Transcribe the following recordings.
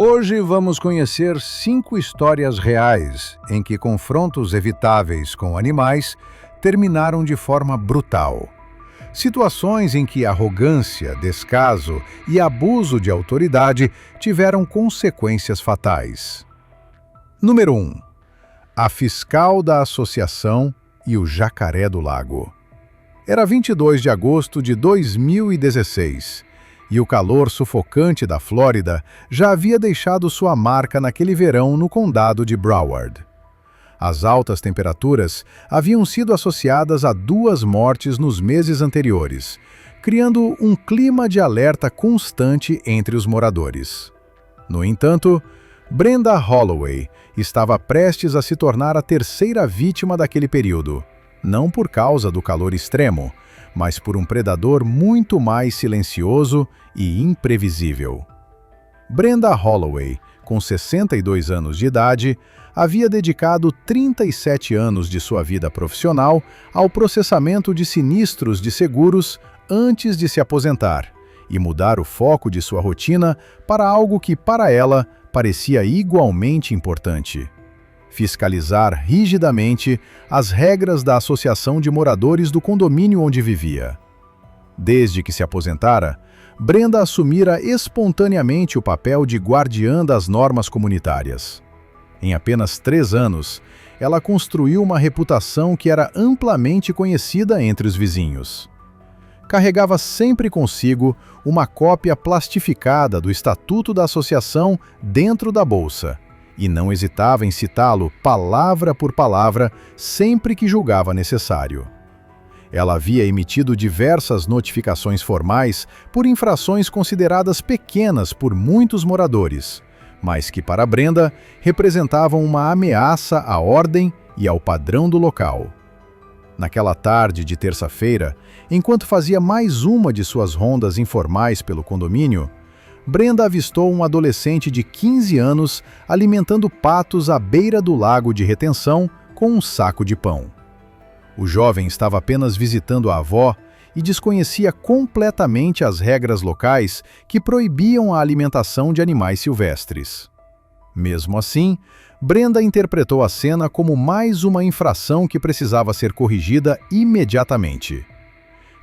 Hoje vamos conhecer 5 histórias reais em que confrontos evitáveis com animais terminaram de forma brutal. Situações em que arrogância, descaso e abuso de autoridade tiveram consequências fatais. Número 1. A fiscal da associação e o jacaré do lago. Era 22 de agosto de 2016. E o calor sufocante da Flórida já havia deixado sua marca naquele verão no condado de Broward. As altas temperaturas haviam sido associadas a 2 mortes nos meses anteriores, criando um clima de alerta constante entre os moradores. No entanto, Brenda Holloway estava prestes a se tornar a 3ª vítima daquele período, não por causa do calor extremo, mas por um predador muito mais silencioso e imprevisível. Brenda Holloway, com 62 anos de idade, havia dedicado 37 anos de sua vida profissional ao processamento de sinistros de seguros antes de se aposentar e mudar o foco de sua rotina para algo que, para ela, parecia igualmente importante: fiscalizar rigidamente as regras da associação de moradores do condomínio onde vivia. Desde que se aposentara, Brenda assumira espontaneamente o papel de guardiã das normas comunitárias. Em apenas 3 anos, ela construiu uma reputação que era amplamente conhecida entre os vizinhos. Carregava sempre consigo uma cópia plastificada do Estatuto da Associação dentro da bolsa, e não hesitava em citá-lo palavra por palavra sempre que julgava necessário. Ela havia emitido diversas notificações formais por infrações consideradas pequenas por muitos moradores, mas que para Brenda representavam uma ameaça à ordem e ao padrão do local. Naquela tarde de terça-feira, enquanto fazia mais uma de suas rondas informais pelo condomínio, Brenda avistou um adolescente de 15 anos alimentando patos à beira do lago de retenção com um saco de pão. O jovem estava apenas visitando a avó e desconhecia completamente as regras locais que proibiam a alimentação de animais silvestres. Mesmo assim, Brenda interpretou a cena como mais uma infração que precisava ser corrigida imediatamente.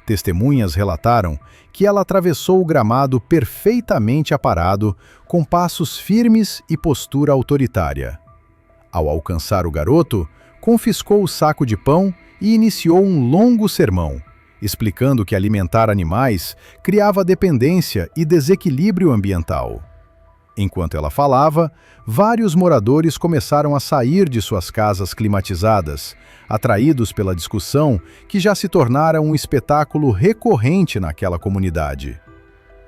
Testemunhas relataram que ela atravessou o gramado perfeitamente aparado, com passos firmes e postura autoritária. Ao alcançar o garoto, confiscou o saco de pão e iniciou um longo sermão, explicando que alimentar animais criava dependência e desequilíbrio ambiental. Enquanto ela falava, vários moradores começaram a sair de suas casas climatizadas, atraídos pela discussão que já se tornara um espetáculo recorrente naquela comunidade.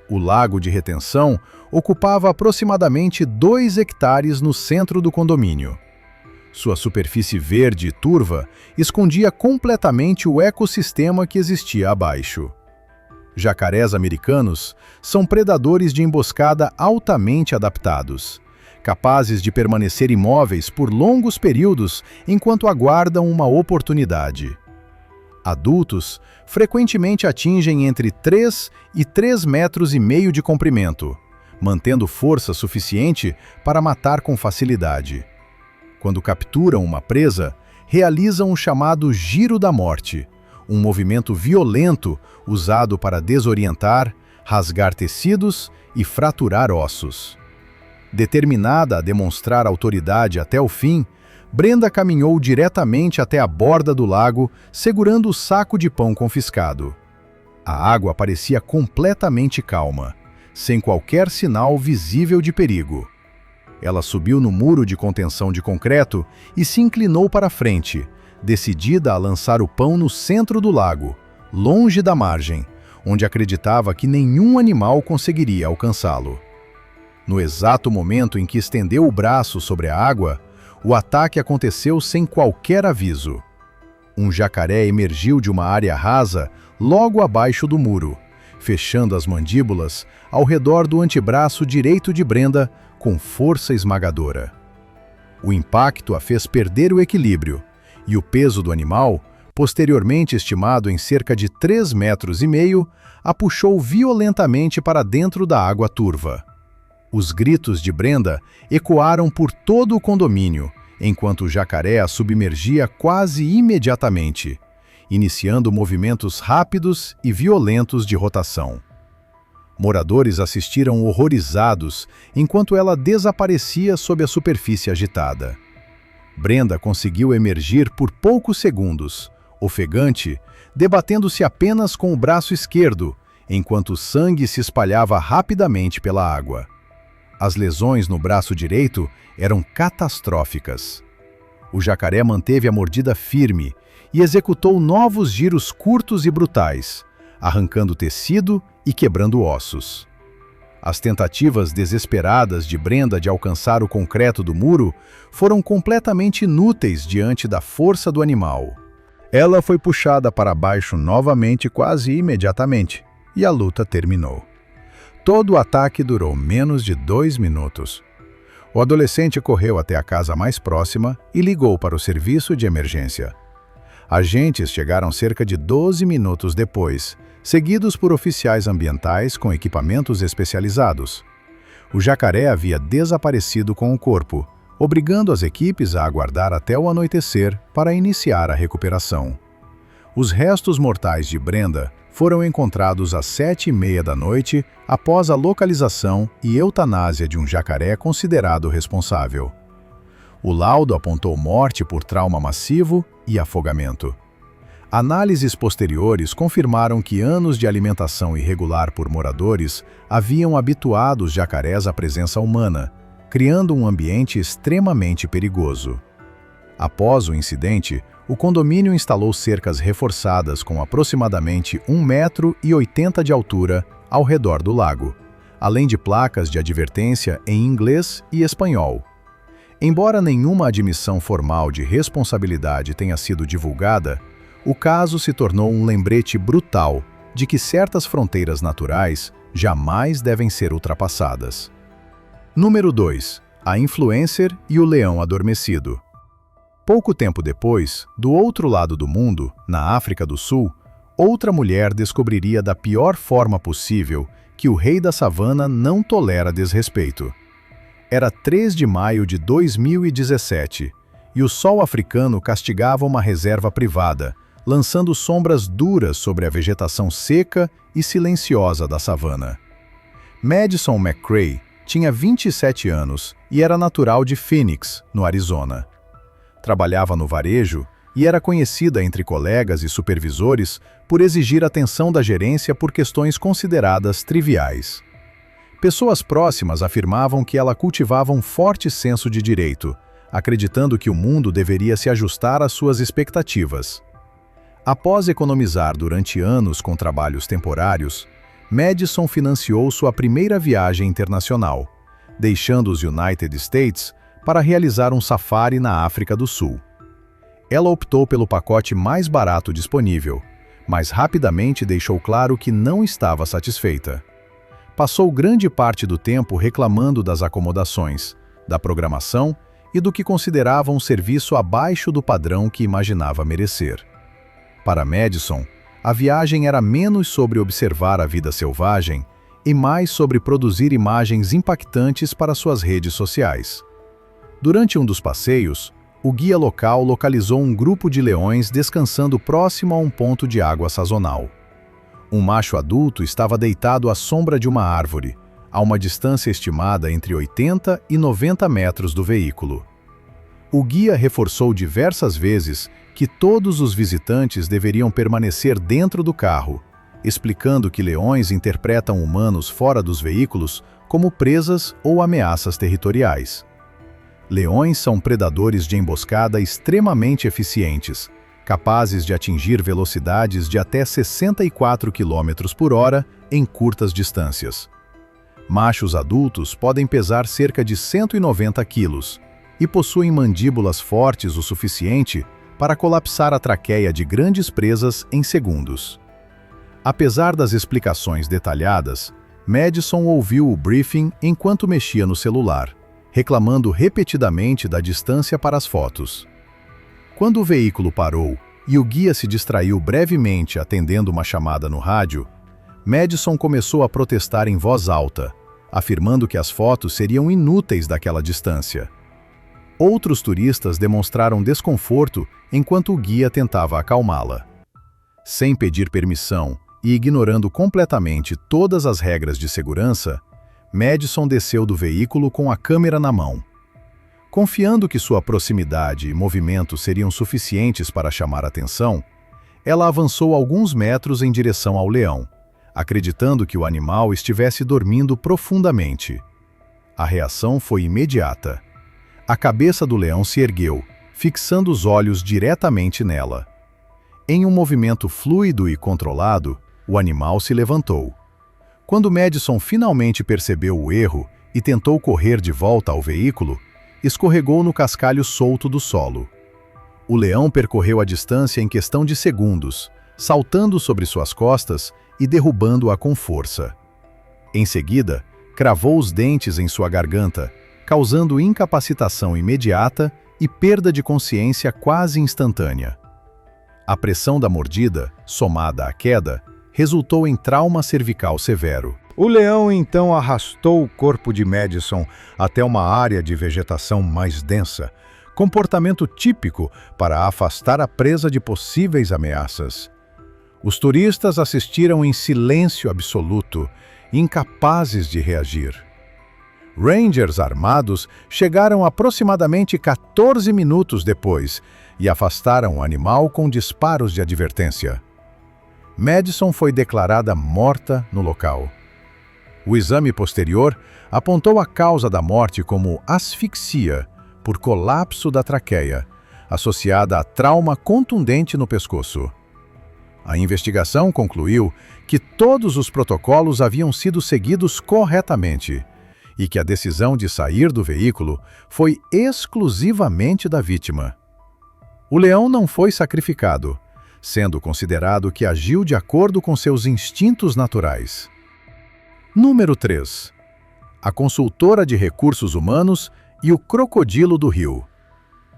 O lago de retenção ocupava aproximadamente 2 hectares no centro do condomínio. Sua superfície verde e turva escondia completamente o ecossistema que existia abaixo. Jacarés americanos são predadores de emboscada altamente adaptados, capazes de permanecer imóveis por longos períodos enquanto aguardam uma oportunidade. Adultos frequentemente atingem entre 3 e 3,5 metros de comprimento, mantendo força suficiente para matar com facilidade. Quando capturam uma presa, realizam o chamado giro da morte, um movimento violento usado para desorientar, rasgar tecidos e fraturar ossos. Determinada a demonstrar autoridade até o fim, Brenda caminhou diretamente até a borda do lago, segurando o saco de pão confiscado. A água parecia completamente calma, sem qualquer sinal visível de perigo. Ela subiu no muro de contenção de concreto e se inclinou para frente, decidida a lançar o pão no centro do lago, longe da margem, onde acreditava que nenhum animal conseguiria alcançá-lo. No exato momento em que estendeu o braço sobre a água, o ataque aconteceu sem qualquer aviso. Um jacaré emergiu de uma área rasa logo abaixo do muro, fechando as mandíbulas ao redor do antebraço direito de Brenda com força esmagadora. O impacto a fez perder o equilíbrio, e o peso do animal, posteriormente estimado em cerca de 3,5 metros, a puxou violentamente para dentro da água turva. Os gritos de Brenda ecoaram por todo o condomínio, enquanto o jacaré a submergia quase imediatamente, iniciando movimentos rápidos e violentos de rotação. Moradores assistiram horrorizados enquanto ela desaparecia sob a superfície agitada. Brenda conseguiu emergir por poucos segundos, ofegante, debatendo-se apenas com o braço esquerdo, enquanto o sangue se espalhava rapidamente pela água. As lesões no braço direito eram catastróficas. O jacaré manteve a mordida firme e executou novos giros curtos e brutais, arrancando tecido e quebrando ossos. As tentativas desesperadas de Brenda de alcançar o concreto do muro foram completamente inúteis diante da força do animal. Ela foi puxada para baixo novamente quase imediatamente, e a luta terminou. Todo o ataque durou menos de 2 minutos. O adolescente correu até a casa mais próxima e ligou para o serviço de emergência. Agentes chegaram cerca de 12 minutos depois, seguidos por oficiais ambientais com equipamentos especializados. O jacaré havia desaparecido com o corpo, obrigando as equipes a aguardar até o anoitecer para iniciar a recuperação. Os restos mortais de Brenda foram encontrados às 7h30 da noite após a localização e eutanásia de um jacaré considerado responsável. O laudo apontou morte por trauma massivo e afogamento. Análises posteriores confirmaram que anos de alimentação irregular por moradores haviam habituado os jacarés à presença humana, criando um ambiente extremamente perigoso. Após o incidente, o condomínio instalou cercas reforçadas com aproximadamente 1,80 m de altura ao redor do lago, além de placas de advertência em inglês e espanhol. Embora nenhuma admissão formal de responsabilidade tenha sido divulgada, o caso se tornou um lembrete brutal de que certas fronteiras naturais jamais devem ser ultrapassadas. Número 2. A influencer e o leão adormecido. Pouco tempo depois, do outro lado do mundo, na África do Sul, outra mulher descobriria da pior forma possível que o rei da savana não tolera desrespeito. Era 3 de maio de 2017, e o sol africano castigava uma reserva privada, lançando sombras duras sobre a vegetação seca e silenciosa da savana. Madison McCrae tinha 27 anos e era natural de Phoenix, no Arizona. Trabalhava no varejo e era conhecida entre colegas e supervisores por exigir atenção da gerência por questões consideradas triviais. Pessoas próximas afirmavam que ela cultivava um forte senso de direito, acreditando que o mundo deveria se ajustar às suas expectativas. Após economizar durante anos com trabalhos temporários, Madison financiou sua primeira viagem internacional, deixando os United States para realizar um safari na África do Sul. Ela optou pelo pacote mais barato disponível, mas rapidamente deixou claro que não estava satisfeita. Passou grande parte do tempo reclamando das acomodações, da programação e do que considerava um serviço abaixo do padrão que imaginava merecer. Para Madison, a viagem era menos sobre observar a vida selvagem e mais sobre produzir imagens impactantes para suas redes sociais. Durante um dos passeios, o guia local localizou um grupo de leões descansando próximo a um ponto de água sazonal. Um macho adulto estava deitado à sombra de uma árvore, a uma distância estimada entre 80 e 90 metros do veículo. O guia reforçou diversas vezes que todos os visitantes deveriam permanecer dentro do carro, explicando que leões interpretam humanos fora dos veículos como presas ou ameaças territoriais. Leões são predadores de emboscada extremamente eficientes, capazes de atingir velocidades de até 64 km/h em curtas distâncias. Machos adultos podem pesar cerca de 190 quilos e possuem mandíbulas fortes o suficiente para colapsar a traqueia de grandes presas em segundos. Apesar das explicações detalhadas, Madison ouviu o briefing enquanto mexia no celular, reclamando repetidamente da distância para as fotos. Quando o veículo parou e o guia se distraiu brevemente atendendo uma chamada no rádio, Madison começou a protestar em voz alta, afirmando que as fotos seriam inúteis daquela distância. Outros turistas demonstraram desconforto enquanto o guia tentava acalmá-la. Sem pedir permissão e ignorando completamente todas as regras de segurança, Madison desceu do veículo com a câmera na mão. Confiando que sua proximidade e movimento seriam suficientes para chamar atenção, ela avançou alguns metros em direção ao leão, acreditando que o animal estivesse dormindo profundamente. A reação foi imediata. A cabeça do leão se ergueu, fixando os olhos diretamente nela. Em um movimento fluido e controlado, o animal se levantou. Quando Madison finalmente percebeu o erro e tentou correr de volta ao veículo, escorregou no cascalho solto do solo. O leão percorreu a distância em questão de segundos, saltando sobre suas costas e derrubando-a com força. Em seguida, cravou os dentes em sua garganta, causando incapacitação imediata e perda de consciência quase instantânea. A pressão da mordida, somada à queda, resultou em trauma cervical severo. O leão então arrastou o corpo de Madison até uma área de vegetação mais densa, comportamento típico para afastar a presa de possíveis ameaças. Os turistas assistiram em silêncio absoluto, incapazes de reagir. Rangers armados chegaram aproximadamente 14 minutos depois e afastaram o animal com disparos de advertência. Madison foi declarada morta no local. O exame posterior apontou a causa da morte como asfixia por colapso da traqueia, associada a trauma contundente no pescoço. A investigação concluiu que todos os protocolos haviam sido seguidos corretamente e que a decisão de sair do veículo foi exclusivamente da vítima. O leão não foi sacrificado, sendo considerado que agiu de acordo com seus instintos naturais. Número 3. A consultora de recursos humanos e o crocodilo do rio.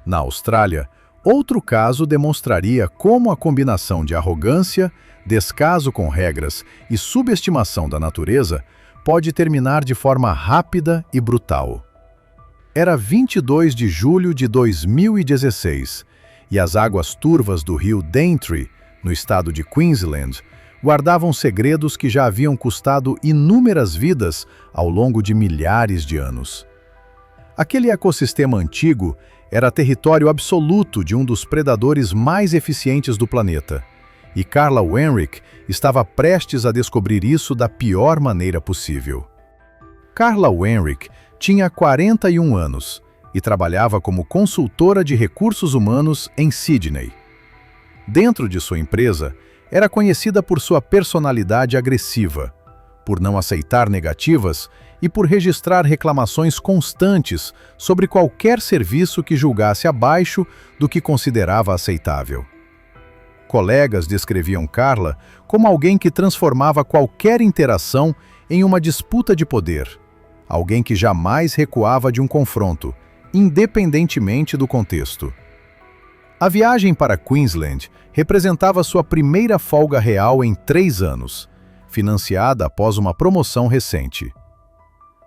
Na Austrália, outro caso demonstraria como a combinação de arrogância, descaso com regras e subestimação da natureza pode terminar de forma rápida e brutal. Era 22 de julho de 2016 e as águas turvas do rio Daintree, no estado de Queensland, guardavam segredos que já haviam custado inúmeras vidas ao longo de milhares de anos. Aquele ecossistema antigo era território absoluto de um dos predadores mais eficientes do planeta, e Carla Wenrick estava prestes a descobrir isso da pior maneira possível. Carla Wenrick tinha 41 anos e trabalhava como consultora de recursos humanos em Sydney. Dentro de sua empresa, era conhecida por sua personalidade agressiva, por não aceitar negativas e por registrar reclamações constantes sobre qualquer serviço que julgasse abaixo do que considerava aceitável. Colegas descreviam Carla como alguém que transformava qualquer interação em uma disputa de poder, alguém que jamais recuava de um confronto, independentemente do contexto. A viagem para Queensland representava sua primeira folga real em 3 anos, financiada após uma promoção recente.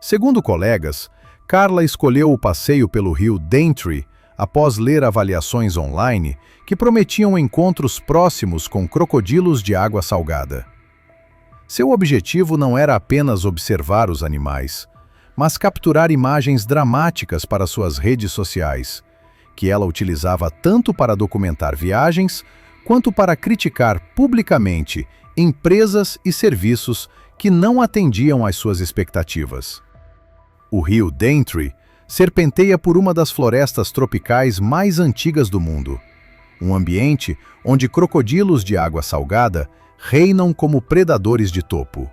Segundo colegas, Carla escolheu o passeio pelo rio Daintree após ler avaliações online que prometiam encontros próximos com crocodilos de água salgada. Seu objetivo não era apenas observar os animais, mas capturar imagens dramáticas para suas redes sociais, que ela utilizava tanto para documentar viagens quanto para criticar publicamente empresas e serviços que não atendiam às suas expectativas. O rio Daintree serpenteia por uma das florestas tropicais mais antigas do mundo, um ambiente onde crocodilos de água salgada reinam como predadores de topo.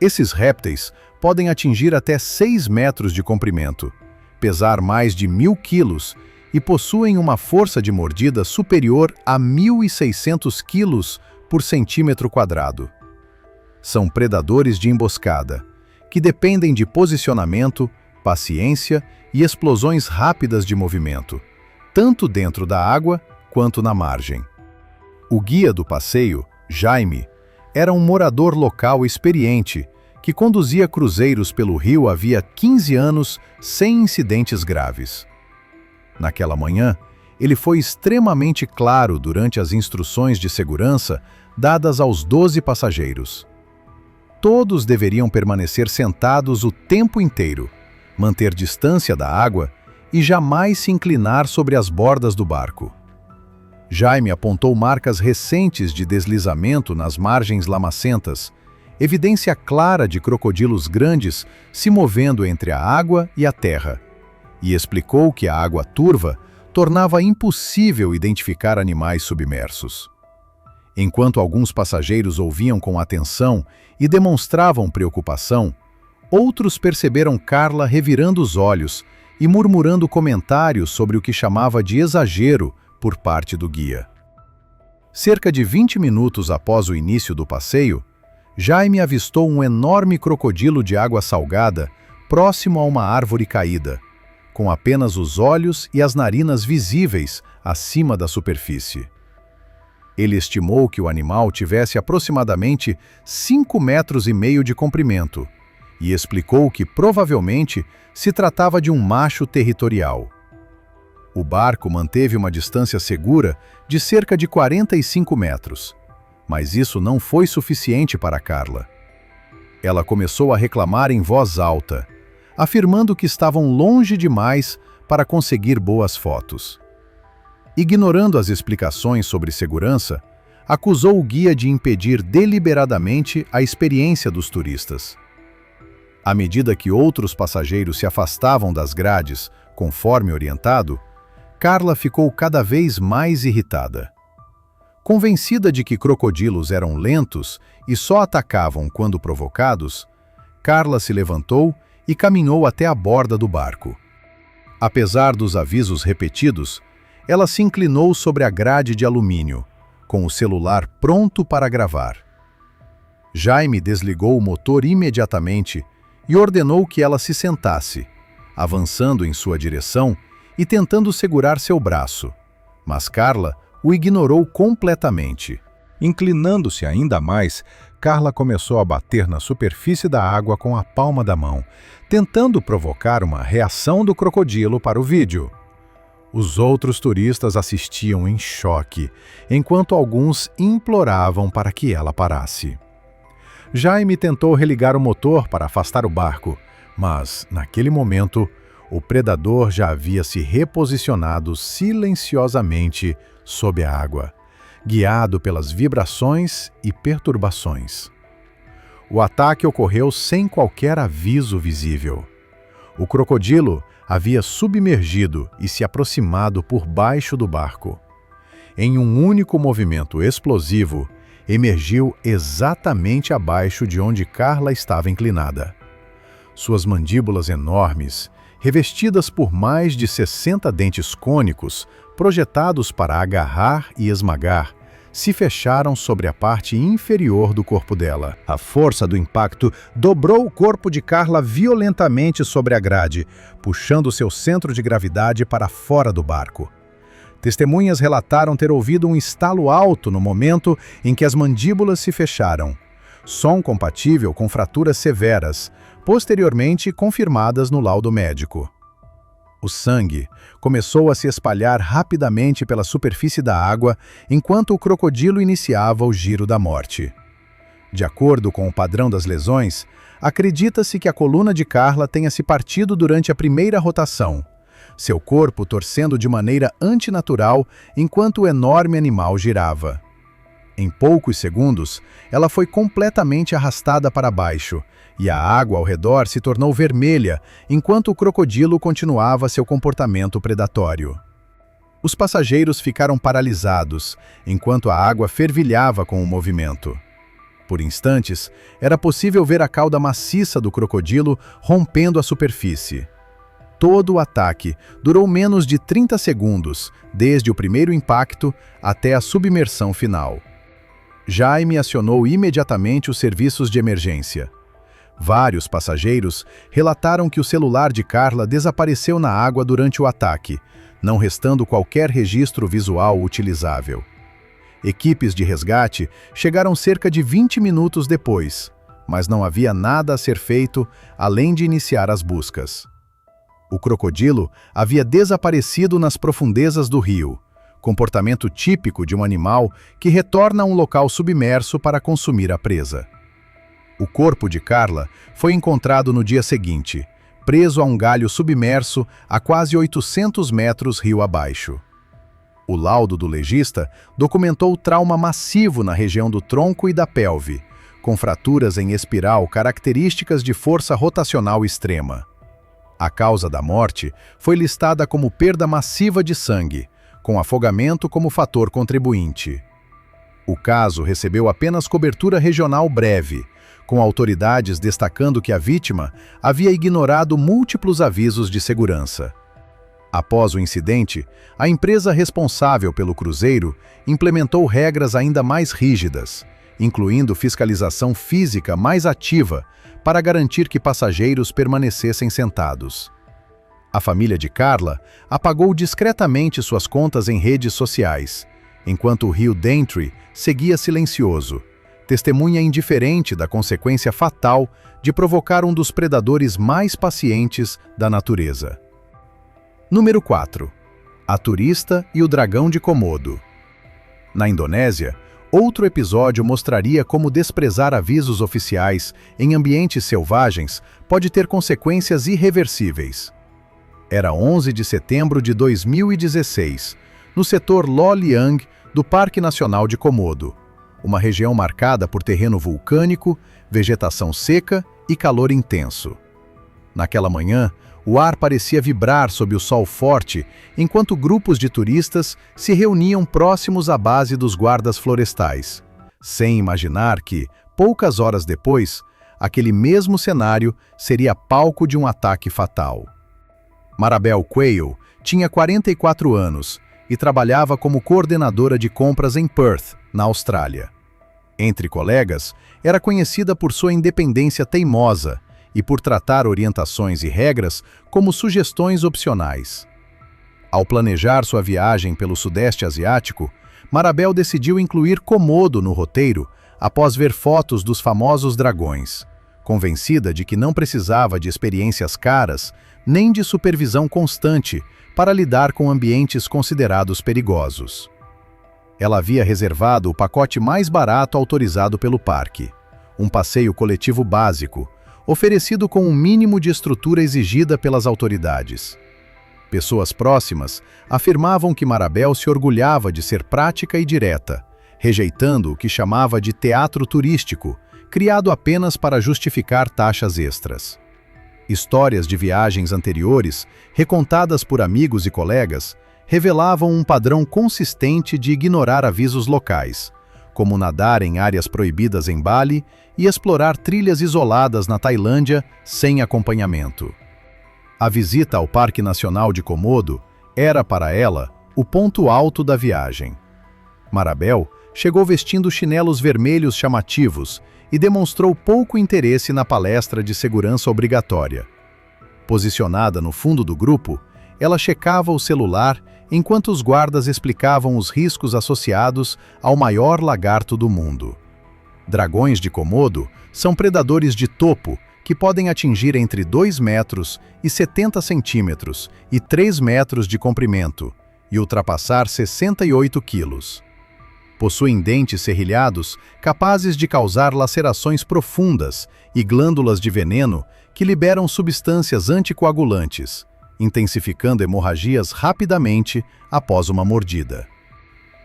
Esses répteis podem atingir até 6 metros de comprimento, pesar mais de 1.000 quilos e possuem uma força de mordida superior a 1.600 quilos por centímetro quadrado. São predadores de emboscada, que dependem de posicionamento, paciência e explosões rápidas de movimento, tanto dentro da água quanto na margem. O guia do passeio, Jaime, era um morador local experiente que conduzia cruzeiros pelo rio havia 15 anos sem incidentes graves. Naquela manhã, ele foi extremamente claro durante as instruções de segurança dadas aos 12 passageiros. Todos deveriam permanecer sentados o tempo inteiro, manter distância da água e jamais se inclinar sobre as bordas do barco. Jaime apontou marcas recentes de deslizamento nas margens lamacentas, evidência clara de crocodilos grandes se movendo entre a água e a terra, e explicou que a água turva tornava impossível identificar animais submersos. Enquanto alguns passageiros ouviam com atenção e demonstravam preocupação, outros perceberam Carla revirando os olhos e murmurando comentários sobre o que chamava de exagero por parte do guia. Cerca de 20 minutos após o início do passeio, Jaime avistou um enorme crocodilo de água salgada próximo a uma árvore caída, com apenas os olhos e as narinas visíveis acima da superfície. Ele estimou que o animal tivesse aproximadamente 5,5 metros de comprimento e explicou que provavelmente se tratava de um macho territorial. O barco manteve uma distância segura de cerca de 45 metros, mas isso não foi suficiente para Carla. Ela começou a reclamar em voz alta, afirmando que estavam longe demais para conseguir boas fotos. Ignorando as explicações sobre segurança, acusou o guia de impedir deliberadamente a experiência dos turistas. À medida que outros passageiros se afastavam das grades, conforme orientado, Carla ficou cada vez mais irritada. Convencida de que crocodilos eram lentos e só atacavam quando provocados, Carla se levantou e caminhou até a borda do barco. Apesar dos avisos repetidos, ela se inclinou sobre a grade de alumínio, com o celular pronto para gravar. Jaime desligou o motor imediatamente e ordenou que ela se sentasse, avançando em sua direção e tentando segurar seu braço, mas Carla o ignorou completamente. Inclinando-se ainda mais, Carla começou a bater na superfície da água com a palma da mão, tentando provocar uma reação do crocodilo para o vídeo. Os outros turistas assistiam em choque, enquanto alguns imploravam para que ela parasse. Jaime tentou religar o motor para afastar o barco, mas, naquele momento, o predador já havia se reposicionado silenciosamente sob a água, guiado pelas vibrações e perturbações. O ataque ocorreu sem qualquer aviso visível. O crocodilo havia submergido e se aproximado por baixo do barco. Em um único movimento explosivo, emergiu exatamente abaixo de onde Carla estava inclinada. Suas mandíbulas enormes, revestidas por mais de 60 dentes cônicos, projetados para agarrar e esmagar, se fecharam sobre a parte inferior do corpo dela. A força do impacto dobrou o corpo de Carla violentamente sobre a grade, puxando seu centro de gravidade para fora do barco. Testemunhas relataram ter ouvido um estalo alto no momento em que as mandíbulas se fecharam, som compatível com fraturas severas, posteriormente confirmadas no laudo médico. O sangue começou a se espalhar rapidamente pela superfície da água enquanto o crocodilo iniciava o giro da morte. De acordo com o padrão das lesões, acredita-se que a coluna de Carla tenha se partido durante a primeira rotação, seu corpo torcendo de maneira antinatural enquanto o enorme animal girava. Em poucos segundos, ela foi completamente arrastada para baixo, e a água ao redor se tornou vermelha, enquanto o crocodilo continuava seu comportamento predatório. Os passageiros ficaram paralisados, enquanto a água fervilhava com o movimento. Por instantes, era possível ver a cauda maciça do crocodilo rompendo a superfície. Todo o ataque durou menos de 30 segundos, desde o primeiro impacto até a submersão final. Jaime acionou imediatamente os serviços de emergência. Vários passageiros relataram que o celular de Carla desapareceu na água durante o ataque, não restando qualquer registro visual utilizável. Equipes de resgate chegaram cerca de 20 minutos depois, mas não havia nada a ser feito além de iniciar as buscas. O crocodilo havia desaparecido nas profundezas do rio, comportamento típico de um animal que retorna a um local submerso para consumir a presa. O corpo de Carla foi encontrado no dia seguinte, preso a um galho submerso a quase 800 metros rio abaixo. O laudo do legista documentou trauma massivo na região do tronco e da pelve, com fraturas em espiral características de força rotacional extrema. A causa da morte foi listada como perda massiva de sangue, com afogamento como fator contribuinte. O caso recebeu apenas cobertura regional breve, com autoridades destacando que a vítima havia ignorado múltiplos avisos de segurança. Após o incidente, a empresa responsável pelo cruzeiro implementou regras ainda mais rígidas, incluindo fiscalização física mais ativa para garantir que passageiros permanecessem sentados. A família de Carla apagou discretamente suas contas em redes sociais, enquanto o rio Daintree seguia silencioso, testemunha indiferente da consequência fatal de provocar um dos predadores mais pacientes da natureza. Número 4. A turista e o dragão de Komodo. Na Indonésia, outro episódio mostraria como desprezar avisos oficiais em ambientes selvagens pode ter consequências irreversíveis. Era 11 de setembro de 2016, no setor Loliang do Parque Nacional de Komodo, uma região marcada por terreno vulcânico, vegetação seca e calor intenso. Naquela manhã, o ar parecia vibrar sob o sol forte, enquanto grupos de turistas se reuniam próximos à base dos guardas florestais, sem imaginar que, poucas horas depois, aquele mesmo cenário seria palco de um ataque fatal. Marabel Quayle tinha 44 anos e trabalhava como coordenadora de compras em Perth, na Austrália. Entre colegas, era conhecida por sua independência teimosa e por tratar orientações e regras como sugestões opcionais. Ao planejar sua viagem pelo Sudeste Asiático, Marabel decidiu incluir Komodo no roteiro após ver fotos dos famosos dragões, convencida de que não precisava de experiências caras nem de supervisão constante para lidar com ambientes considerados perigosos. Ela havia reservado o pacote mais barato autorizado pelo parque, um passeio coletivo básico, oferecido com um mínimo de estrutura exigida pelas autoridades. Pessoas próximas afirmavam que Marabel se orgulhava de ser prática e direta, rejeitando o que chamava de teatro turístico, criado apenas para justificar taxas extras. Histórias de viagens anteriores, recontadas por amigos e colegas, revelavam um padrão consistente de ignorar avisos locais, como nadar em áreas proibidas em Bali e explorar trilhas isoladas na Tailândia sem acompanhamento. A visita ao Parque Nacional de Komodo era, para ela, o ponto alto da viagem. Marabel chegou vestindo chinelos vermelhos chamativos e demonstrou pouco interesse na palestra de segurança obrigatória. Posicionada no fundo do grupo, ela checava o celular enquanto os guardas explicavam os riscos associados ao maior lagarto do mundo. Dragões de Komodo são predadores de topo que podem atingir entre 2 metros e 70 centímetros e 3 metros de comprimento e ultrapassar 68 quilos. Possuem dentes serrilhados capazes de causar lacerações profundas e glândulas de veneno que liberam substâncias anticoagulantes, intensificando hemorragias rapidamente após uma mordida.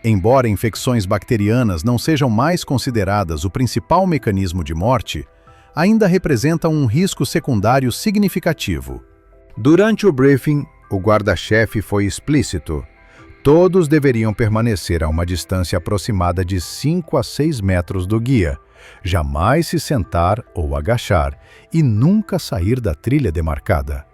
Embora infecções bacterianas não sejam mais consideradas o principal mecanismo de morte, ainda representam um risco secundário significativo. Durante o briefing, o guarda-chefe foi explícito. Todos deveriam permanecer a uma distância aproximada de 5 a 6 metros do guia, jamais se sentar ou agachar e nunca sair da trilha demarcada.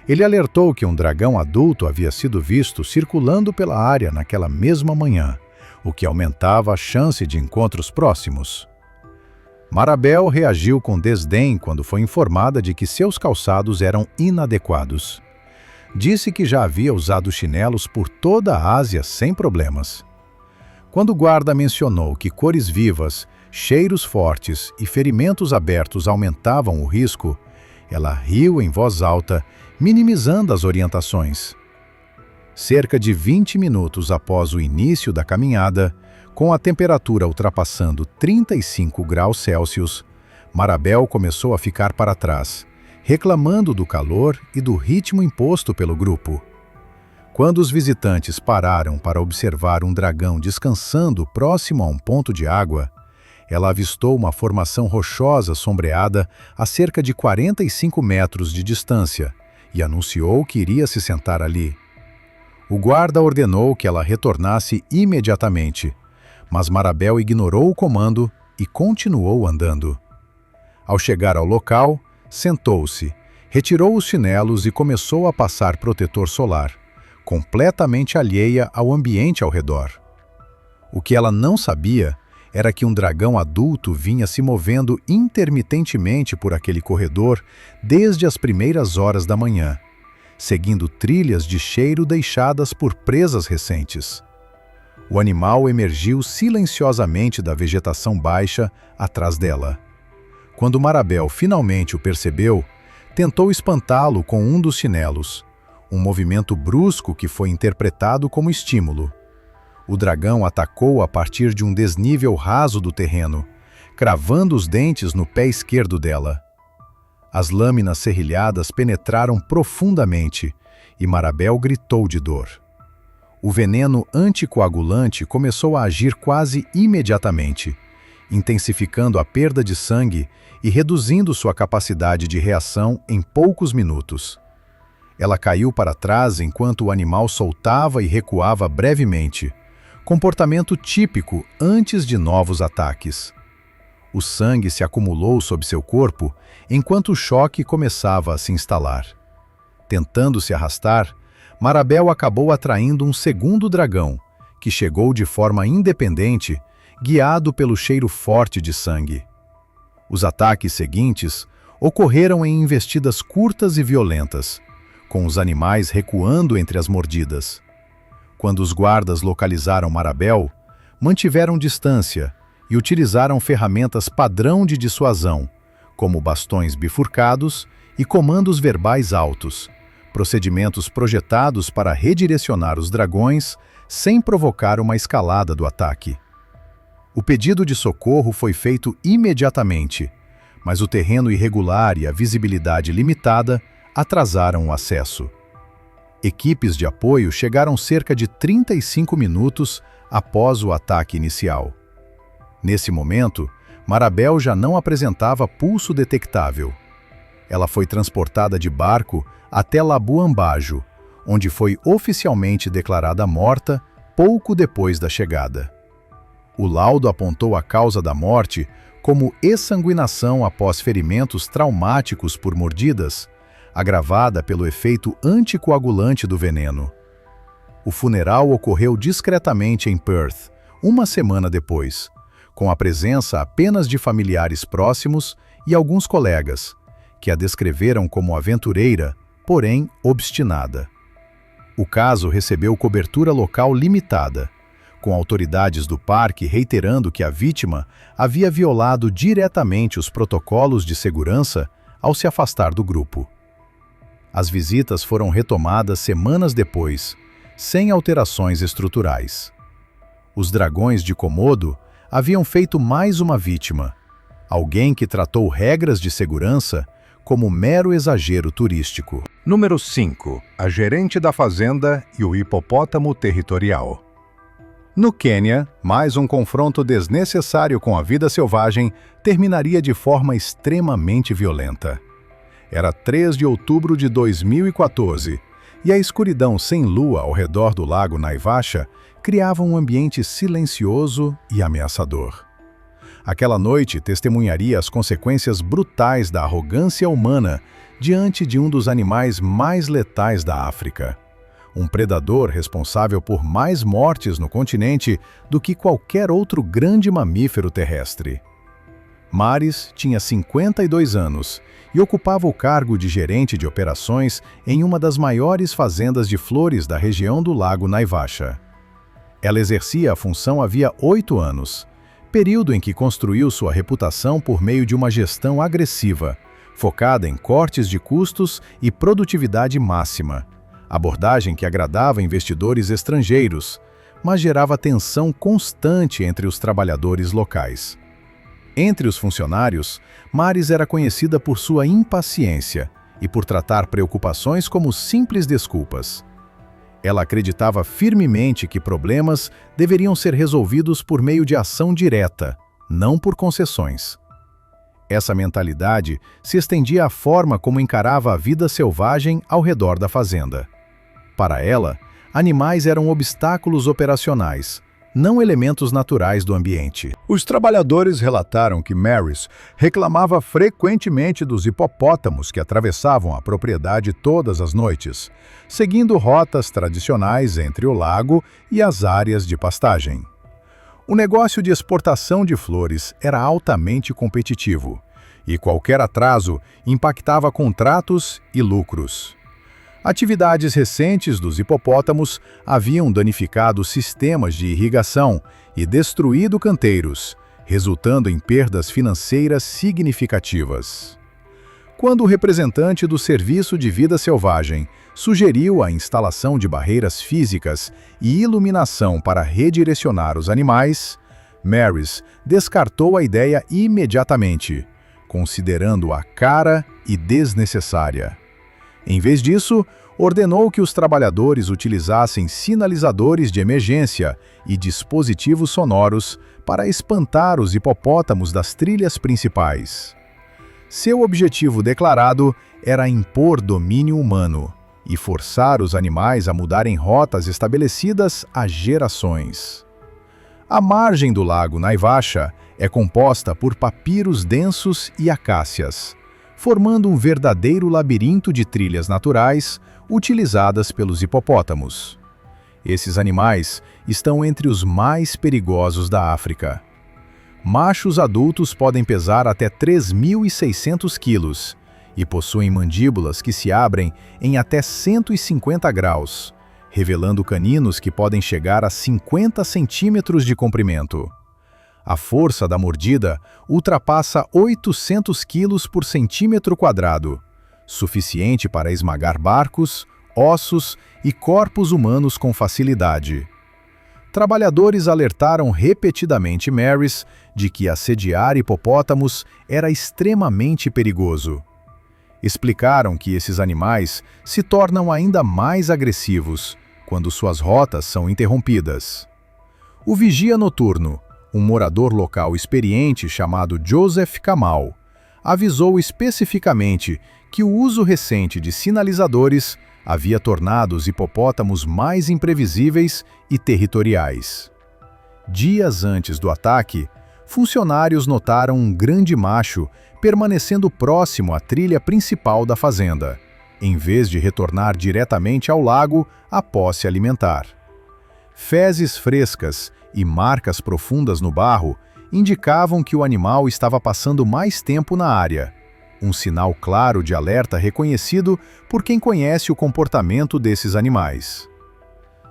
Ele alertou que um dragão adulto havia sido visto circulando pela área naquela mesma manhã, o que aumentava a chance de encontros próximos. Marabel reagiu com desdém quando foi informada de que seus calçados eram inadequados. Disse que já havia usado chinelos por toda a Ásia sem problemas. Quando o guarda mencionou que cores vivas, cheiros fortes e ferimentos abertos aumentavam o risco, ela riu em voz alta, minimizando as orientações. Cerca de 20 minutos após o início da caminhada, com a temperatura ultrapassando 35 graus Celsius, Marabel começou a ficar para trás, reclamando do calor e do ritmo imposto pelo grupo. Quando os visitantes pararam para observar um dragão descansando próximo a um ponto de água, ela avistou uma formação rochosa sombreada a cerca de 45 metros de distância e anunciou que iria se sentar ali. O guarda ordenou que ela retornasse imediatamente, mas Marabel ignorou o comando e continuou andando. Ao chegar ao local, sentou-se, retirou os chinelos e começou a passar protetor solar, completamente alheia ao ambiente ao redor. O que ela não sabia era que um dragão adulto vinha se movendo intermitentemente por aquele corredor desde as primeiras horas da manhã, seguindo trilhas de cheiro deixadas por presas recentes. O animal emergiu silenciosamente da vegetação baixa atrás dela. Quando Marabel finalmente o percebeu, tentou espantá-lo com um dos chinelos, um movimento brusco que foi interpretado como estímulo. O dragão atacou a partir de um desnível raso do terreno, cravando os dentes no pé esquerdo dela. As lâminas serrilhadas penetraram profundamente e Marabel gritou de dor. O veneno anticoagulante começou a agir quase imediatamente, intensificando a perda de sangue e reduzindo sua capacidade de reação em poucos minutos. Ela caiu para trás enquanto o animal soltava e recuava brevemente, comportamento típico antes de novos ataques. O sangue se acumulou sob seu corpo enquanto o choque começava a se instalar. Tentando se arrastar, Marabel acabou atraindo um segundo dragão, que chegou de forma independente, guiado pelo cheiro forte de sangue. Os ataques seguintes ocorreram em investidas curtas e violentas, com os animais recuando entre as mordidas. Quando os guardas localizaram Marabel, mantiveram distância e utilizaram ferramentas padrão de dissuasão, como bastões bifurcados e comandos verbais altos, procedimentos projetados para redirecionar os dragões sem provocar uma escalada do ataque. O pedido de socorro foi feito imediatamente, mas o terreno irregular e a visibilidade limitada atrasaram o acesso. Equipes de apoio chegaram cerca de 35 minutos após o ataque inicial. Nesse momento, Marabel já não apresentava pulso detectável. Ela foi transportada de barco até Labuambajo, onde foi oficialmente declarada morta pouco depois da chegada. O laudo apontou a causa da morte como exsanguinação após ferimentos traumáticos por mordidas, agravada pelo efeito anticoagulante do veneno. O funeral ocorreu discretamente em Perth, uma semana depois, com a presença apenas de familiares próximos e alguns colegas, que a descreveram como aventureira, porém obstinada. O caso recebeu cobertura local limitada, com autoridades do parque reiterando que a vítima havia violado diretamente os protocolos de segurança ao se afastar do grupo. As visitas foram retomadas semanas depois, sem alterações estruturais. Os dragões de Komodo haviam feito mais uma vítima, alguém que tratou regras de segurança como mero exagero turístico. Número 5. A gerente da fazenda e o hipopótamo territorial. No Quênia, mais um confronto desnecessário com a vida selvagem terminaria de forma extremamente violenta. Era 3 de outubro de 2014, e a escuridão sem lua ao redor do lago Naivasha criava um ambiente silencioso e ameaçador. Aquela noite testemunharia as consequências brutais da arrogância humana diante de um dos animais mais letais da África. Um predador responsável por mais mortes no continente do que qualquer outro grande mamífero terrestre. Maris tinha 52 anos e ocupava o cargo de gerente de operações em uma das maiores fazendas de flores da região do lago Naivasha. Ela exercia a função havia 8 anos, período em que construiu sua reputação por meio de uma gestão agressiva, focada em cortes de custos e produtividade máxima. Abordagem que agradava investidores estrangeiros, mas gerava tensão constante entre os trabalhadores locais. Entre os funcionários, Maris era conhecida por sua impaciência e por tratar preocupações como simples desculpas. Ela acreditava firmemente que problemas deveriam ser resolvidos por meio de ação direta, não por concessões. Essa mentalidade se estendia à forma como encarava a vida selvagem ao redor da fazenda. Para ela, animais eram obstáculos operacionais, não elementos naturais do ambiente. Os trabalhadores relataram que Maris reclamava frequentemente dos hipopótamos que atravessavam a propriedade todas as noites, seguindo rotas tradicionais entre o lago e as áreas de pastagem. O negócio de exportação de flores era altamente competitivo, e qualquer atraso impactava contratos e lucros. Atividades recentes dos hipopótamos haviam danificado sistemas de irrigação e destruído canteiros, resultando em perdas financeiras significativas. Quando o representante do Serviço de Vida Selvagem sugeriu a instalação de barreiras físicas e iluminação para redirecionar os animais, Maris descartou a ideia imediatamente, considerando-a cara e desnecessária. Em vez disso, ordenou que os trabalhadores utilizassem sinalizadores de emergência e dispositivos sonoros para espantar os hipopótamos das trilhas principais. Seu objetivo declarado era impor domínio humano e forçar os animais a mudarem rotas estabelecidas há gerações. A margem do lago Naivasha é composta por papiros densos e acácias, formando um verdadeiro labirinto de trilhas naturais utilizadas pelos hipopótamos. Esses animais estão entre os mais perigosos da África. Machos adultos podem pesar até 3.600 quilos e possuem mandíbulas que se abrem em até 150 graus, revelando caninos que podem chegar a 50 centímetros de comprimento. A força da mordida ultrapassa 800 quilos por centímetro quadrado, suficiente para esmagar barcos, ossos e corpos humanos com facilidade. Trabalhadores alertaram repetidamente Maris de que assediar hipopótamos era extremamente perigoso. Explicaram que esses animais se tornam ainda mais agressivos quando suas rotas são interrompidas. O vigia noturno, um morador local experiente chamado Joseph Kamal, avisou especificamente que o uso recente de sinalizadores havia tornado os hipopótamos mais imprevisíveis e territoriais. Dias antes do ataque, funcionários notaram um grande macho permanecendo próximo à trilha principal da fazenda, em vez de retornar diretamente ao lago após se alimentar. Fezes frescas e marcas profundas no barro indicavam que o animal estava passando mais tempo na área, um sinal claro de alerta reconhecido por quem conhece o comportamento desses animais.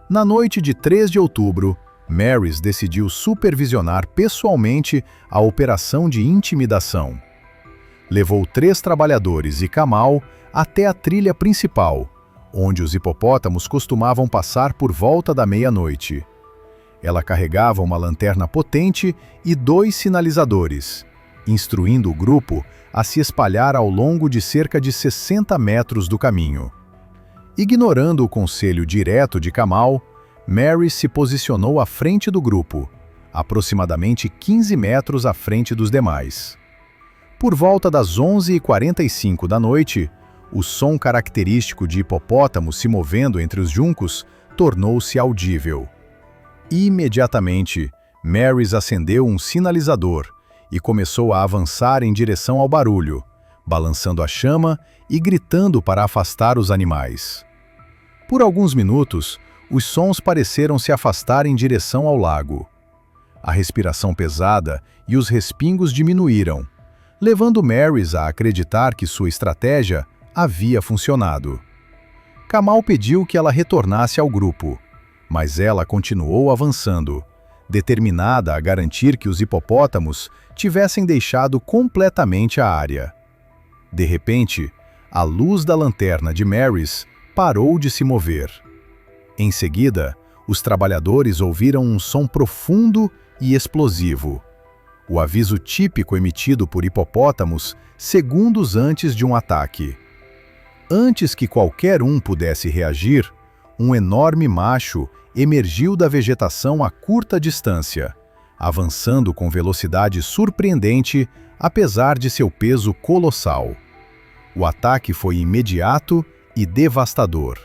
Na noite de 3 de outubro, Maris decidiu supervisionar pessoalmente a operação de intimidação. Levou 3 trabalhadores e Kamal até a trilha principal, onde os hipopótamos costumavam passar por volta da meia-noite. Ela carregava uma lanterna potente e 2 sinalizadores, instruindo o grupo a se espalhar ao longo de cerca de 60 metros do caminho. Ignorando o conselho direto de Kamal, Maris se posicionou à frente do grupo, aproximadamente 15 metros à frente dos demais. Por volta das 11h45 da noite, o som característico de hipopótamos se movendo entre os juncos tornou-se audível. Imediatamente, Maris acendeu um sinalizador e começou a avançar em direção ao barulho, balançando a chama e gritando para afastar os animais. Por alguns minutos, os sons pareceram se afastar em direção ao lago. A respiração pesada e os respingos diminuíram, levando Maris a acreditar que sua estratégia havia funcionado. Kamal pediu que ela retornasse ao grupo, mas ela continuou avançando, determinada a garantir que os hipopótamos tivessem deixado completamente a área. De repente, a luz da lanterna de Mary's parou de se mover. Em seguida, os trabalhadores ouviram um som profundo e explosivo. O aviso típico emitido por hipopótamos segundos antes de um ataque. Antes que qualquer um pudesse reagir, um enorme macho emergiu da vegetação a curta distância, avançando com velocidade surpreendente, apesar de seu peso colossal. O ataque foi imediato e devastador.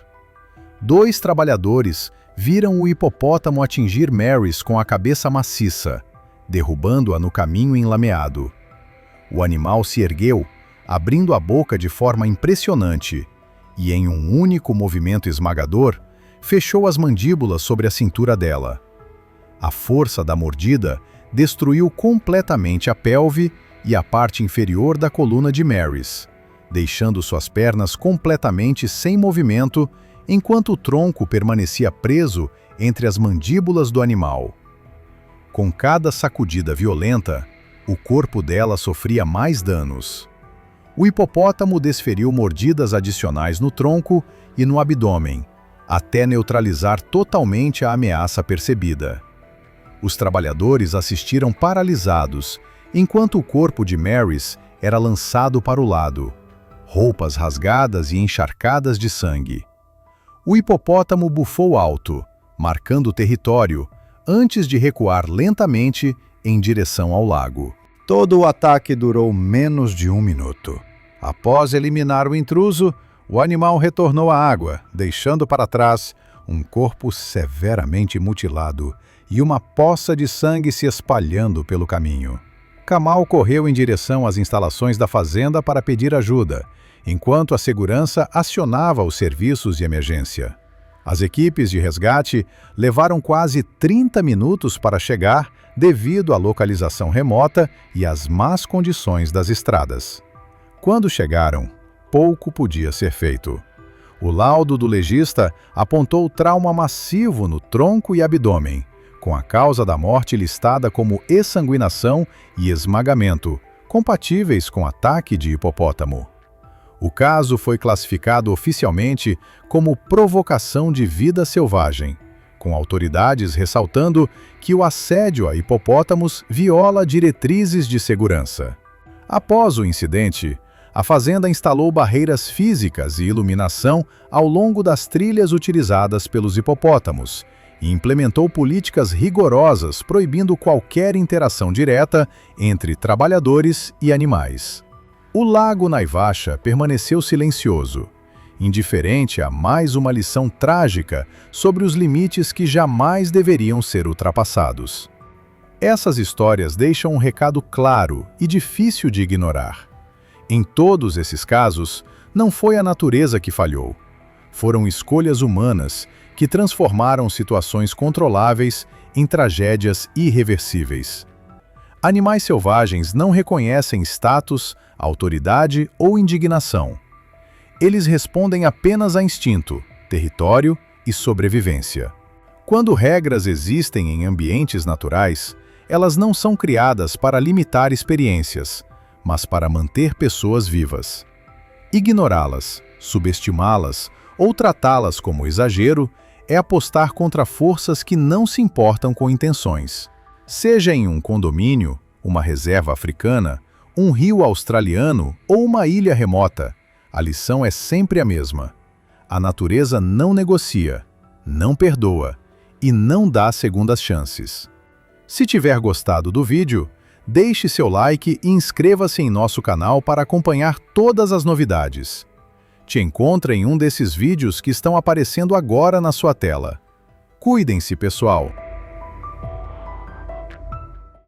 2 trabalhadores viram o hipopótamo atingir Mary's com a cabeça maciça, derrubando-a no caminho enlameado. O animal se ergueu, abrindo a boca de forma impressionante, e em um único movimento esmagador, fechou as mandíbulas sobre a cintura dela. A força da mordida destruiu completamente a pelve e a parte inferior da coluna de Mary's, deixando suas pernas completamente sem movimento, enquanto o tronco permanecia preso entre as mandíbulas do animal. Com cada sacudida violenta, o corpo dela sofria mais danos. O hipopótamo desferiu mordidas adicionais no tronco e no abdômen, até neutralizar totalmente a ameaça percebida. Os trabalhadores assistiram paralisados, enquanto o corpo de Mary's era lançado para o lado, roupas rasgadas e encharcadas de sangue. O hipopótamo bufou alto, marcando o território, antes de recuar lentamente em direção ao lago. Todo o ataque durou menos de 1 minuto. Após eliminar o intruso, o animal retornou à água, deixando para trás um corpo severamente mutilado e uma poça de sangue se espalhando pelo caminho. Kamal correu em direção às instalações da fazenda para pedir ajuda, enquanto a segurança acionava os serviços de emergência. As equipes de resgate levaram quase 30 minutos para chegar devido à localização remota e às más condições das estradas. Quando chegaram, pouco podia ser feito. O laudo do legista apontou trauma massivo no tronco e abdômen, com a causa da morte listada como exsanguinação e esmagamento, compatíveis com ataque de hipopótamo. O caso foi classificado oficialmente como provocação de vida selvagem, com autoridades ressaltando que o assédio a hipopótamos viola diretrizes de segurança. Após o incidente, a fazenda instalou barreiras físicas e iluminação ao longo das trilhas utilizadas pelos hipopótamos e implementou políticas rigorosas proibindo qualquer interação direta entre trabalhadores e animais. O lago Naivasha permaneceu silencioso, indiferente a mais uma lição trágica sobre os limites que jamais deveriam ser ultrapassados. Essas histórias deixam um recado claro e difícil de ignorar. Em todos esses casos, não foi a natureza que falhou. Foram escolhas humanas que transformaram situações controláveis em tragédias irreversíveis. Animais selvagens não reconhecem status, autoridade ou indignação. Eles respondem apenas a instinto, território e sobrevivência. Quando regras existem em ambientes naturais, elas não são criadas para limitar experiências, mas para manter pessoas vivas. Ignorá-las, subestimá-las ou tratá-las como exagero é apostar contra forças que não se importam com intenções. Seja em um condomínio, uma reserva africana, um rio australiano ou uma ilha remota, a lição é sempre a mesma. A natureza não negocia, não perdoa e não dá segundas chances. Se tiver gostado do vídeo, deixe seu like e inscreva-se em nosso canal para acompanhar todas as novidades. Te encontra em um desses vídeos que estão aparecendo agora na sua tela. Cuidem-se, pessoal!